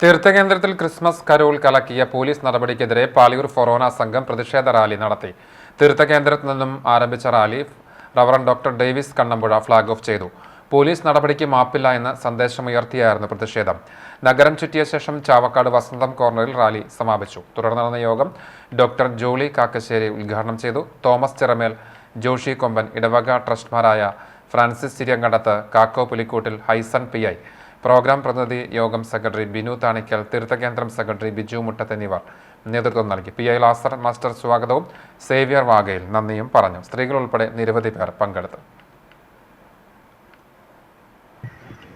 തീർത്ഥകേന്ദ്രത്തിൽ Christmas Carol കലക്കിയ police നടപടിക്കെതിരെ പാലിയൂർ ഫൊറോന സംഘം പ്രതിഷേധ റാലി നടത്തി. തീർത്ഥകേന്ദ്രത്തിൽ നിന്നും ആരംഭിച്ച rally reverend doctor Davis Kannampuzha flag off ചെയ്തു. പോലീസ് നടപടിക്ക് മാപ്പില്ല എന്ന സന്ദേശമുയർത്തിയായിരുന്നു പ്രതിഷേധം. നഗരം ചുറ്റിയ ശേഷം ചാവക്കാട് വസന്തം കോർണറിൽ റാലി സമാപിച്ചു. തുടർന്ന് നടന്ന യോഗം ഡോക്ടർ ജോളി കാക്കശ്ശേരി ഉദ്ഘാടനം ചെയ്തു. തോമസ് ചിറമേൽ, ജോഷി കൊമ്പൻ, ഇടവക ട്രസ്റ്റിമാരായ ഫ്രാൻസിസ് ചിരിയങ്കണ്ടത്ത്, കാക്കോ പുലിക്കൂട്ടിൽ, ഹൈസൻ PI, പ്രോഗ്രാം പ്രതിനിധി യോഗം സെക്രട്ടറി ബിനു താണിക്കൽ, തീർത്ഥകേന്ദ്രം സെക്രട്ടറി ബിജു മുട്ടത്ത് എന്നിവർ നേതൃത്വം നൽകി. PI ലാസർ മാസ്റ്റർ സ്വാഗതവും സേവ്യർ വാഗയിൽ നന്ദിയും പറഞ്ഞു. സ്ത്രീകൾ ഉൾപ്പെടെ നിരവധി പേർ പങ്കെടുത്തു.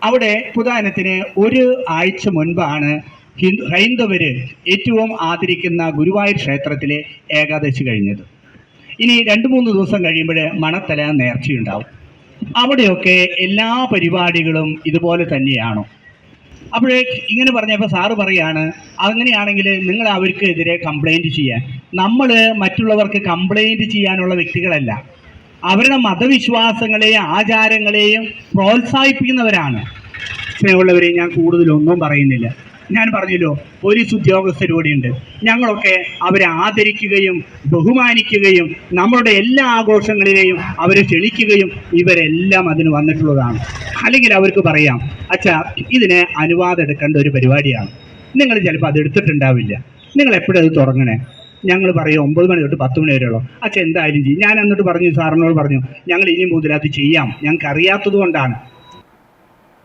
അവിടെ ഉദാഹരണത്തിന് ഒരു ആഴ്ച മുൻപാണ് ഹൈന്ദവര് ഏറ്റവും ആദരിക്കുന്ന ഗുരുവായൂർ ക്ഷേത്രത്തിലെ ഏകാദശി കഴിഞ്ഞത്. ഇനി 2-3 ദിവസം കഴിയുമ്പോൾ മണത്തല നേർച്ചയുണ്ടാവും. അവിടെയൊക്കെ എല്ലാ പരിപാടികളും ഇതുപോലെ തന്നെയാണോ? അപ്പോഴേ ഇങ്ങനെ പറഞ്ഞപ്പോൾ സാറ് പറയാണ്, അങ്ങനെയാണെങ്കിൽ നിങ്ങൾ അവർക്കെതിരെ കംപ്ലൈൻറ്റ് ചെയ്യാൻ. നമ്മൾ മറ്റുള്ളവർക്ക് കംപ്ലൈൻറ്റ് ചെയ്യാനുള്ള വ്യക്തികളല്ല, അവരുടെ മതവിശ്വാസങ്ങളെയും ആചാരങ്ങളെയും പ്രോത്സാഹിപ്പിക്കുന്നവരാണ്. സ്നേഹമുള്ളവരെ, ഞാൻ കൂടുതലൊന്നും പറയുന്നില്ല. ഞാൻ പറഞ്ഞല്ലോ, പോലീസ് ഉദ്യോഗസ്ഥരൂടെയുണ്ട്. ഞങ്ങളൊക്കെ അവരെ ആദരിക്കുകയും ബഹുമാനിക്കുകയും നമ്മളുടെ എല്ലാ ആഘോഷങ്ങളിലെയും അവരെ ക്ഷണിക്കുകയും ഇവരെല്ലാം അതിന് വന്നിട്ടുള്ളതാണ്. അല്ലെങ്കിൽ അവർക്ക് പറയാം, അച്ഛാ ഇതിന് അനുവാദം എടുക്കേണ്ട ഒരു പരിപാടിയാണ്, നിങ്ങൾ ചിലപ്പോൾ അത് എടുത്തിട്ടുണ്ടാവില്ല, നിങ്ങൾ എപ്പോഴും അത് തുടങ്ങണേ. ഞങ്ങൾ പറയും 9 മണി തൊട്ട് 10 മണി വരെയുള്ളൂ. അച്ഛൻ എന്തായാലും ചെയ്യും. ഞാൻ എന്നിട്ട് പറഞ്ഞു, സാറിനോട് പറഞ്ഞു, ഞങ്ങൾ ഇനി മുതൽ അത് ചെയ്യാം, ഞങ്ങൾക്ക് അറിയാത്തത് കൊണ്ടാണ്.